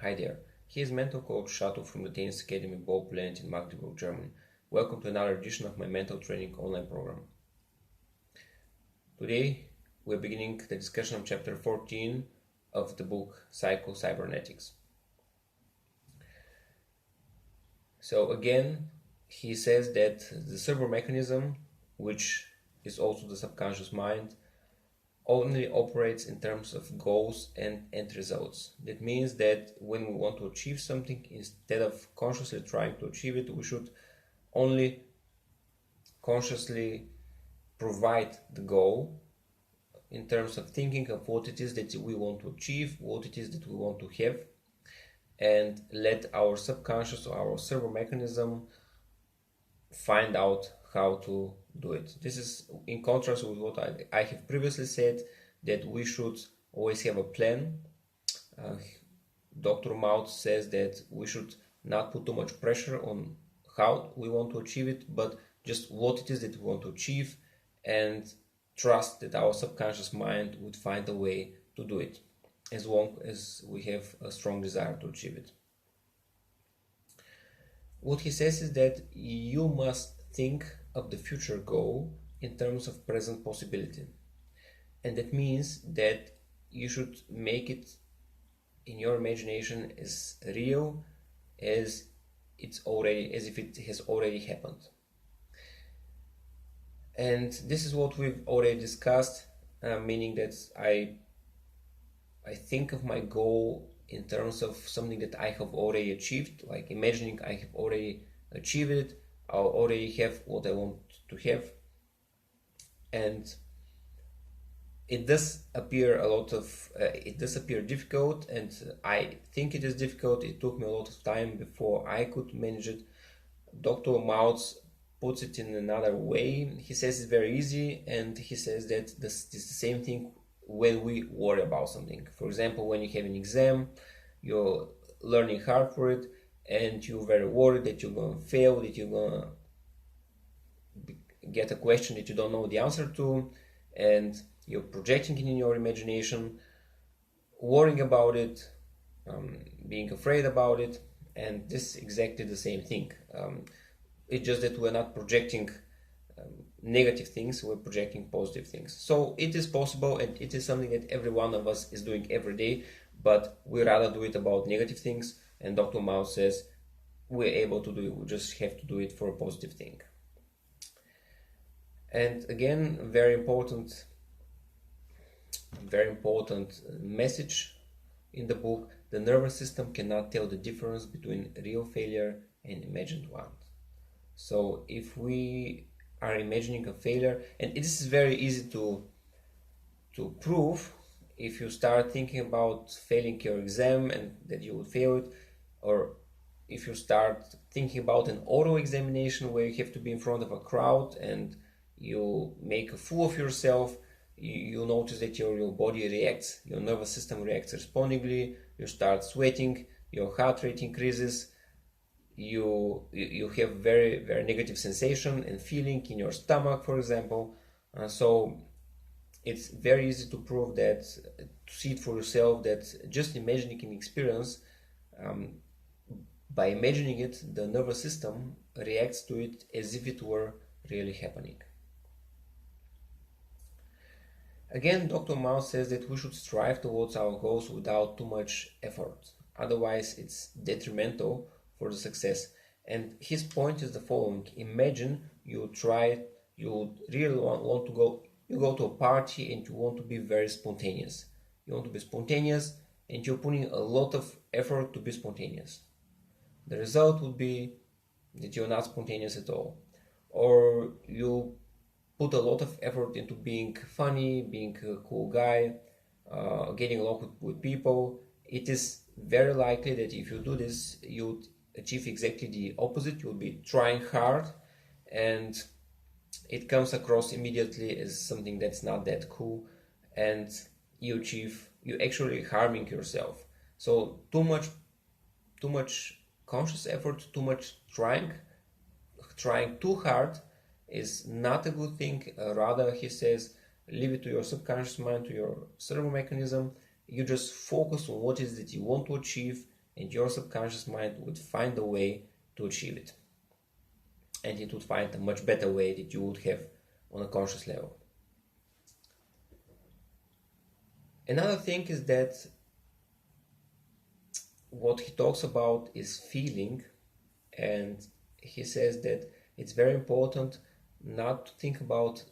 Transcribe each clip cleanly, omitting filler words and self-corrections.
Hi there. Here's mental coach Shato from the Tennis Academy Ball Plant in Magdeburg, Germany. Welcome to another edition of my mental training online program. Today we're beginning the discussion of chapter 14 of the book Psycho-Cybernetics. So again, he says that the servo mechanism, which is also the subconscious mind, only operates in terms of goals and end results. That means that when we want to achieve something, instead of consciously trying to achieve it, we should only consciously provide the goal in terms of thinking of what it is that we want to achieve, what it is that we want to have, and let our subconscious or our servo mechanism find out how to do it. This is in contrast with what I have previously said, that we should always have a plan. Dr. Maut says that we should not put too much pressure on how we want to achieve it, but just what it is that we want to achieve, and trust that our subconscious mind would find a way to do it, as long as we have a strong desire to achieve it. What he says is that you must think of the future goal in terms of present possibility. And that means that you should make it in your imagination as real as if it has already happened. And this is what we've already discussed, meaning that I think of my goal in terms of something that I have already achieved, like imagining I have already achieved it, I already have what I want to have. And it does appear difficult, and I think it is difficult. It took me a lot of time before I could manage it. Dr. Mautz puts it in another way. He says it's very easy, and he says that this is the same thing when we worry about something. For example, when you have an exam, you're learning hard for it, and you're very worried that you're going to fail, that you're going to get a question that you don't know the answer to, and you're projecting it in your imagination, worrying about it, being afraid about it, and this is exactly the same thing. It's just that we're not projecting negative things, we're projecting positive things. So it is possible, and it is something that every one of us is doing every day, but we rather do it about negative things, and Dr. Mao says we're able to do it, we just have to do it for a positive thing. And again, very important message in the book: the nervous system cannot tell the difference between real failure and imagined one. So if we are imagining a failure, and it is very easy to prove, if you start thinking about failing your exam and that you would fail it, or if you start thinking about an oral examination where you have to be in front of a crowd and you make a fool of yourself, you notice that your body reacts, your nervous system reacts respondingly, you start sweating, your heart rate increases, you have very, very negative sensation and feeling in your stomach, for example. So it's very easy to prove that, to see it for yourself, that just imagining an experience, by imagining it, the nervous system reacts to it as if it were really happening. Again, Dr. Mao says that we should strive towards our goals without too much effort. Otherwise, it's detrimental for the success. And his point is the following: imagine you really want to go, you go to a party and you want to be very spontaneous. You want to be spontaneous and you're putting a lot of effort to be spontaneous. The result would be that you're not spontaneous at all. Or you put a lot of effort into being funny, being a cool guy, getting along with people. It is very likely that if you do this, you'd achieve exactly the opposite. You'll be trying hard, and it comes across immediately as something that's not that cool, and you actually harming yourself. So too much conscious effort, too much trying too hard is not a good thing. Rather, he says, leave it to your subconscious mind, to your servo mechanism. You just focus on what is that you want to achieve, and your subconscious mind would find a way to achieve it. And it would find a much better way that you would have on a conscious level. Another thing is that what he talks about is feeling, and he says that it's very important not to think about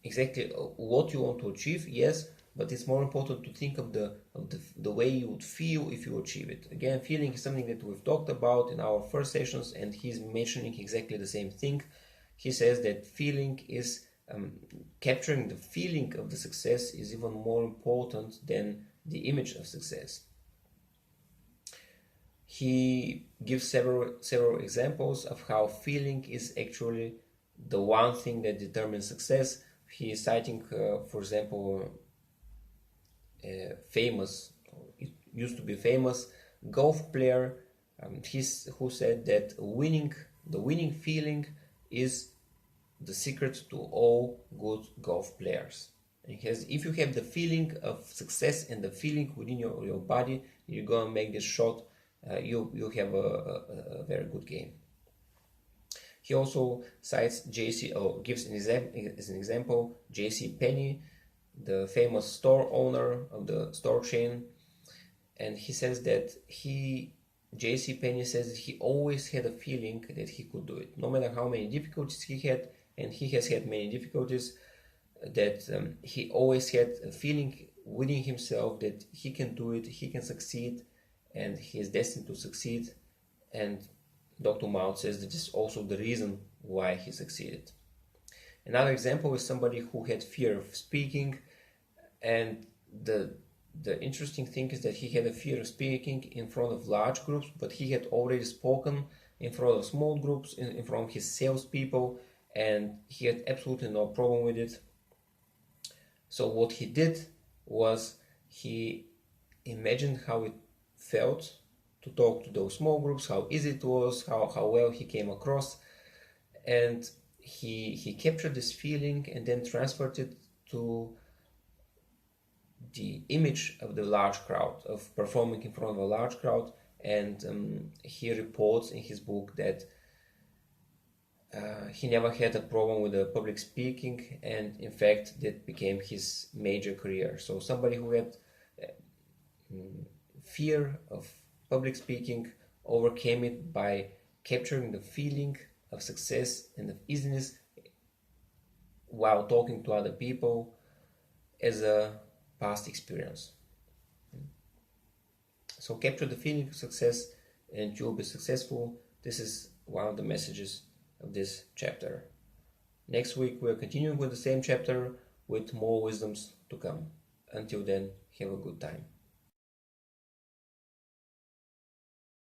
exactly what you want to achieve, yes, but it's more important to think of the way you would feel if you achieve it. Again, feeling is something that we've talked about in our first sessions, and he's mentioning exactly the same thing. He says that feeling is capturing the feeling of the success is even more important than the image of success. He gives several examples of how feeling is actually the one thing that determines success. He is citing, for example, famous, it used to be famous golf player, who said that the winning feeling is the secret to all good golf players. And if you have the feeling of success and the feeling within your body, you're gonna make this shot, you have a very good game. He also cites gives as an example J.C. Penney, the famous store owner of the store chain, and he says that J.C. Penney says that he always had a feeling that he could do it, no matter how many difficulties he had, and he has had many difficulties, that he always had a feeling within himself that he can do it, he can succeed, and he is destined to succeed. And Dr. Mount says that this is also the reason why he succeeded. Another example is somebody who had fear of speaking, and the interesting thing is that he had a fear of speaking in front of large groups, but he had already spoken in front of small groups, in front of his salespeople, and he had absolutely no problem with it. So what he did was he imagined how it felt to talk to those small groups, how easy it was, how well he came across, and he captured this feeling and then transferred it to the image of the large crowd, of performing in front of a large crowd. And he reports in his book that he never had a problem with the public speaking, and in fact that became his major career. So somebody who had fear of public speaking overcame it by capturing the feeling of success and of easiness while talking to other people as a past experience. So capture the feeling of success and you'll be successful. This is one of the messages of this chapter. Next week we're continuing with the same chapter with more wisdoms to come. Until then, have a good time.